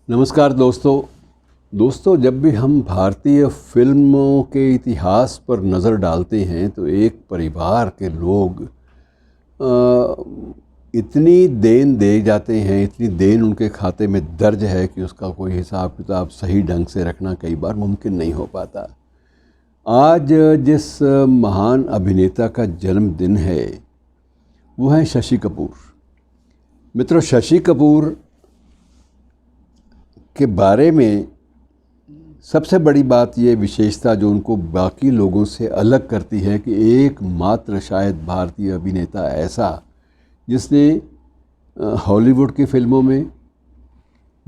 नमस्कार दोस्तों, जब भी हम भारतीय फिल्मों के इतिहास पर नज़र डालते हैं तो एक परिवार के लोग इतनी देन दे जाते हैं, इतनी देन उनके खाते में दर्ज है कि उसका कोई हिसाब किताब सही ढंग से रखना कई बार मुमकिन नहीं हो पाता। आज जिस महान अभिनेता का जन्मदिन है वो है शशि कपूर। मित्रों, शशि कपूर के बारे में सबसे बड़ी बात ये विशेषता जो उनको बाकी लोगों से अलग करती है कि एकमात्र शायद भारतीय अभिनेता ऐसा जिसने हॉलीवुड की फ़िल्मों में,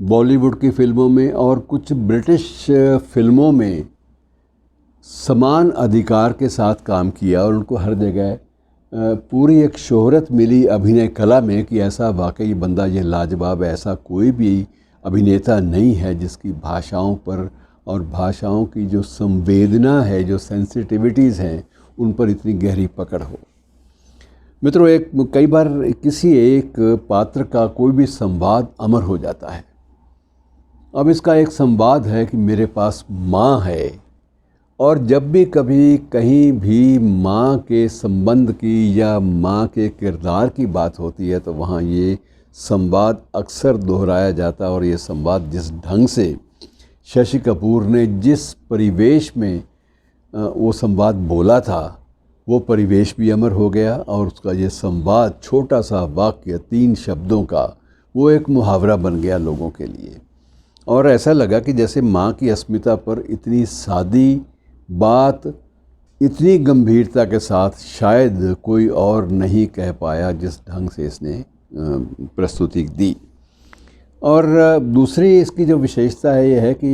बॉलीवुड की फ़िल्मों में और कुछ ब्रिटिश फ़िल्मों में समान अधिकार के साथ काम किया और उनको हर जगह पूरी एक शोहरत मिली अभिनय कला में कि ऐसा वाकई बंदा ये लाजवाब, ऐसा कोई भी अभिनेता नहीं है जिसकी भाषाओं पर और भाषाओं की जो संवेदना है, जो सेंसिटिविटीज़ हैं, उन पर इतनी गहरी पकड़ हो। मित्रों, कई बार किसी एक पात्र का कोई भी संवाद अमर हो जाता है। अब इसका एक संवाद है कि मेरे पास माँ है, और जब भी कभी कहीं भी माँ के संबंध की या माँ के किरदार की बात होती है तो वहाँ ये संवाद अक्सर दोहराया जाता है। और ये संवाद जिस ढंग से शशि कपूर ने जिस परिवेश में वो संवाद बोला था, वो परिवेश भी अमर हो गया और उसका ये संवाद, छोटा सा वाक्य 3 शब्दों का, वो एक मुहावरा बन गया लोगों के लिए। और ऐसा लगा कि जैसे माँ की अस्मिता पर इतनी सादी बात इतनी गंभीरता के साथ शायद कोई और नहीं कह पाया जिस ढंग से इसने प्रस्तुति दी। और दूसरी इसकी जो विशेषता है ये है कि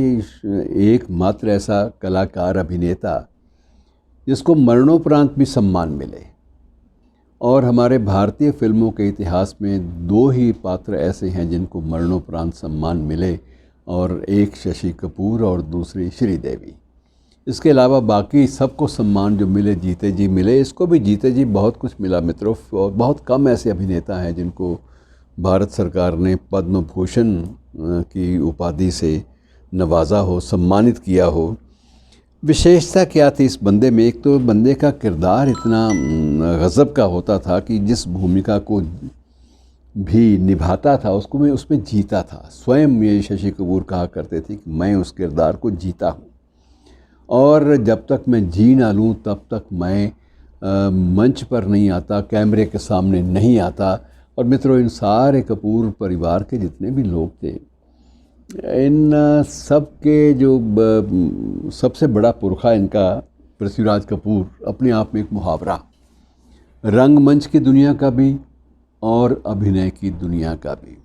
एकमात्र ऐसा कलाकार, अभिनेता जिसको मरणोपरांत भी सम्मान मिले। और हमारे भारतीय फिल्मों के इतिहास में 2 ही पात्र ऐसे हैं जिनको मरणोपरांत सम्मान मिले, और एक शशि कपूर और दूसरी श्रीदेवी। इसके अलावा बाकी सबको सम्मान जो मिले, जीते जी मिले। इसको भी जीते जी बहुत कुछ मिला मित्रों, और बहुत कम ऐसे अभिनेता हैं जिनको भारत सरकार ने पद्म भूषण की उपाधि से नवाजा हो, सम्मानित किया हो। विशेषता क्या थी इस बंदे में? एक तो बंदे का किरदार इतना गज़ब का होता था कि जिस भूमिका को भी निभाता था उसको मैं उसमें जीता था। स्वयं ये शशि कपूर कहा करते थे कि मैं उस किरदार को जीता हूँ, और जब तक मैं जी ना लूँ तब तक मैं मंच पर नहीं आता, कैमरे के सामने नहीं आता। और मित्रों, इन सारे कपूर परिवार के जितने भी लोग थे, इन सब के जो सबसे बड़ा पुरखा इनका पृथ्वीराज कपूर अपने आप में एक मुहावरा, रंगमंच की दुनिया का भी और अभिनय की दुनिया का भी।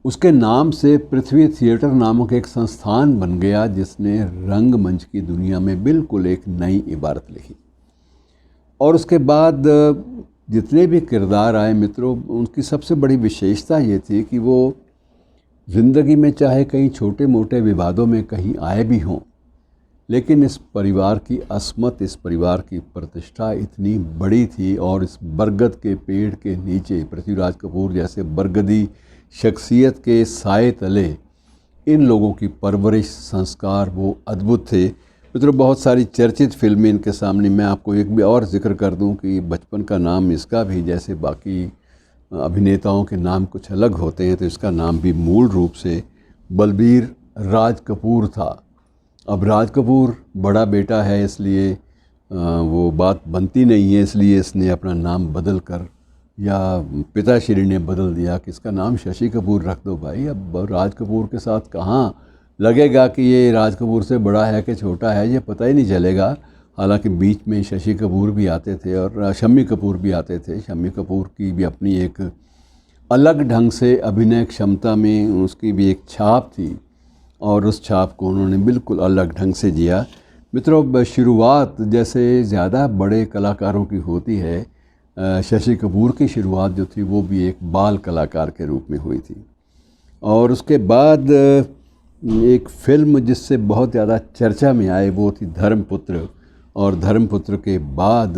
उसके नाम से पृथ्वी थिएटर नामक एक संस्थान बन गया जिसने रंगमंच की दुनिया में बिल्कुल एक नई इबारत लिखी। और उसके बाद जितने भी किरदार आए मित्रों, उनकी सबसे बड़ी विशेषता ये थी कि वो ज़िंदगी में चाहे कहीं छोटे मोटे विवादों में कहीं आए भी हों, लेकिन इस परिवार की अस्मत, इस परिवार की प्रतिष्ठा इतनी बड़ी थी। और इस बरगद के पेड़ के नीचे पृथ्वीराज कपूर जैसे बरगदी शख्सियत के साए तले इन लोगों की परवरिश, संस्कार वो अद्भुत थे। मित्रों, बहुत सारी चर्चित फिल्में इनके सामने। मैं आपको एक भी और जिक्र कर दूं कि बचपन का नाम इसका भी, जैसे बाकी अभिनेताओं के नाम कुछ अलग होते हैं, तो इसका नाम भी मूल रूप से बलबीर राज कपूर था। अब राज कपूर बड़ा बेटा है, इसलिए वो बात बनती नहीं है, इसलिए इसने अपना नाम बदल कर, या पिताश्री ने बदल दिया कि इसका नाम शशि कपूर रख दो भाई। अब राज कपूर के साथ कहाँ लगेगा कि ये राज कपूर से बड़ा है कि छोटा है, ये पता ही नहीं चलेगा। हालांकि बीच में शशि कपूर भी आते थे और शम्मी कपूर भी आते थे। शम्मी कपूर की भी अपनी एक अलग ढंग से अभिनय क्षमता में उसकी भी एक छाप थी, और उस छाप को उन्होंने बिल्कुल अलग ढंग से जिया। मित्रों, शुरुआत जैसे ज़्यादा बड़े कलाकारों की होती है, शशि कपूर की शुरुआत जो थी वो भी एक बाल कलाकार के रूप में हुई थी। और उसके बाद एक फिल्म जिससे बहुत ज़्यादा चर्चा में आए वो थी धर्मपुत्र। और धर्मपुत्र के बाद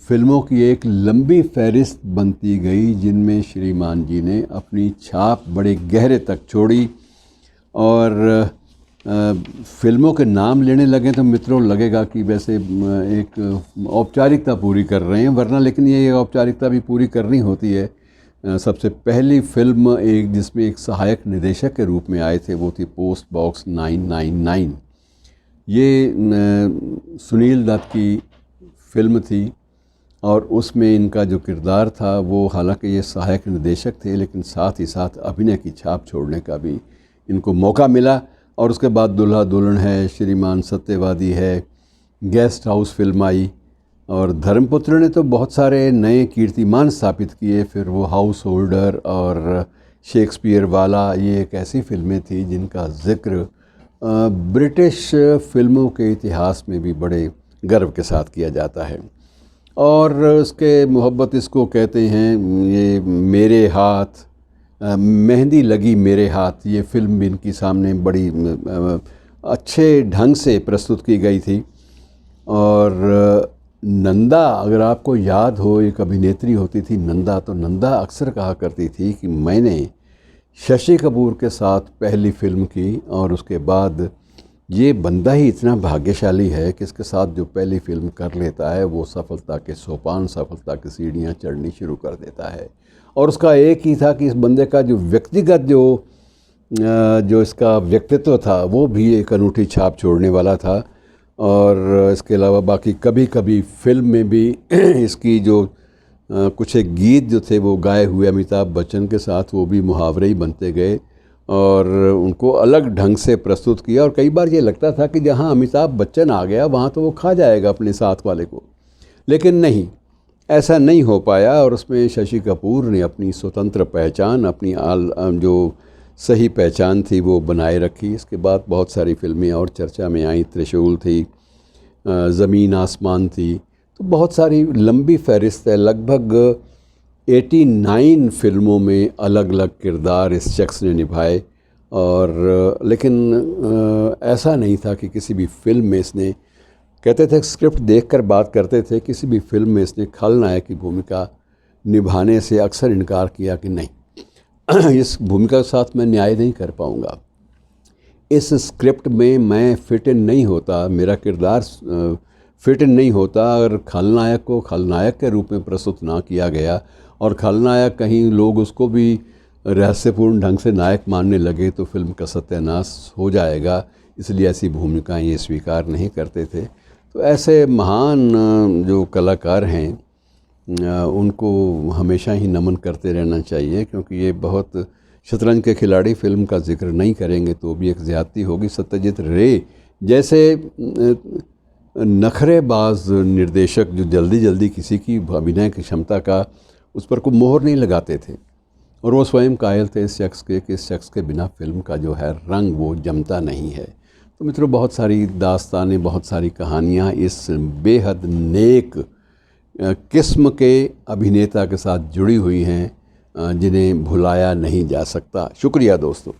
फिल्मों की एक लंबी फहरिस्त बनती गई जिनमें श्रीमान जी ने अपनी छाप बड़े गहरे तक छोड़ी। और फिल्मों के नाम लेने लगे तो मित्रों लगेगा कि वैसे एक औपचारिकता पूरी कर रहे हैं, वरना लेकिन ये औपचारिकता भी पूरी करनी होती है। सबसे पहली फिल्म एक जिसमें एक सहायक निदेशक के रूप में आए थे वो थी पोस्ट बॉक्स 999। ये सुनील दत्त की फिल्म थी और उसमें इनका जो किरदार था वो, हालांकि ये सहायक निर्देशक थे लेकिन साथ ही साथ अभिनय की छाप छोड़ने का भी इनको मौका मिला। और उसके बाद दूल्हा दुल्हन है, श्रीमान सत्यवादी है, गेस्ट हाउस फिल्म आई और धर्मपुत्र ने तो बहुत सारे नए कीर्तिमान स्थापित किए। फिर वो हाउस होल्डर और शेक्सपियर वाला, ये एक ऐसी फिल्में थी जिनका जिक्र ब्रिटिश फिल्मों के इतिहास में भी बड़े गर्व के साथ किया जाता है। और उसके मोहब्बत इसको कहते हैं, ये मेरे हाथ, मेहंदी लगी मेरे हाथ, ये फिल्म भी इनकी सामने बड़ी अच्छे ढंग से प्रस्तुत की गई थी। और नंदा, अगर आपको याद हो, एक अभिनेत्री होती थी नंदा, तो नंदा अक्सर कहा करती थी कि मैंने शशि कपूर के साथ पहली फिल्म की और उसके बाद ये बंदा ही इतना भाग्यशाली है कि इसके साथ जो पहली फिल्म कर लेता है वो सफलता के सोपान, सफलता की सीढ़ियाँ चढ़नी शुरू कर देता है। और उसका एक ही था कि इस बंदे का जो व्यक्तिगत जो इसका व्यक्तित्व था वो भी एक अनूठी छाप छोड़ने वाला था। और इसके अलावा बाकी कभी कभी फिल्म में भी इसकी जो कुछ एक गीत जो थे वो गाए हुए अमिताभ बच्चन के साथ, वो भी मुहावरे ही बनते गए और उनको अलग ढंग से प्रस्तुत किया। और कई बार ये लगता था कि जहाँ अमिताभ बच्चन आ गया वहाँ तो वो खा जाएगा अपने साथ वाले को, लेकिन नहीं, ऐसा नहीं हो पाया। और उसमें शशि कपूर ने अपनी स्वतंत्र पहचान, अपनी जो सही पहचान थी वो बनाए रखी। इसके बाद बहुत सारी फिल्में और चर्चा में आई, त्रिशूल थी, ज़मीन आसमान थी, तो बहुत सारी लंबी फहरिस्त है। लगभग 89 फिल्मों में अलग अलग किरदार इस शख्स ने निभाए। और लेकिन ऐसा नहीं था कि किसी भी फिल्म में इसने, कहते थे स्क्रिप्ट देखकर बात करते थे, किसी भी फिल्म में इसने खलनायक की भूमिका निभाने से अक्सर इनकार किया कि नहीं, इस भूमिका के साथ मैं न्याय नहीं कर पाऊँगा, इस स्क्रिप्ट में मैं फिट इन नहीं होता, मेरा किरदार फिट इन नहीं होता। अगर खलनायक को खलनायक के रूप में प्रस्तुत ना किया गया और खलनायक कहीं लोग उसको भी रहस्यपूर्ण ढंग से नायक मानने लगे तो फिल्म का सत्यानाश हो जाएगा, इसलिए ऐसी भूमिकाएं ये स्वीकार नहीं करते थे। तो ऐसे महान जो कलाकार हैं उनको हमेशा ही नमन करते रहना चाहिए, क्योंकि ये बहुत, शतरंज के खिलाड़ी फिल्म का जिक्र नहीं करेंगे तो भी एक ज़्यादती होगी। सत्यजीत रे जैसे नखरेबाज निर्देशक जो जल्दी जल्दी किसी की अभिनय की क्षमता का उस पर कोई मोहर नहीं लगाते थे, और वो स्वयं कायल थे इस शख्स के कि इस शख्स के बिना फिल्म का जो है रंग वो जमता नहीं है। तो मित्रों, बहुत सारी दास्तानें, बहुत सारी कहानियाँ इस बेहद नेक किस्म के अभिनेता के साथ जुड़ी हुई हैं जिन्हें भुलाया नहीं जा सकता। शुक्रिया दोस्तों।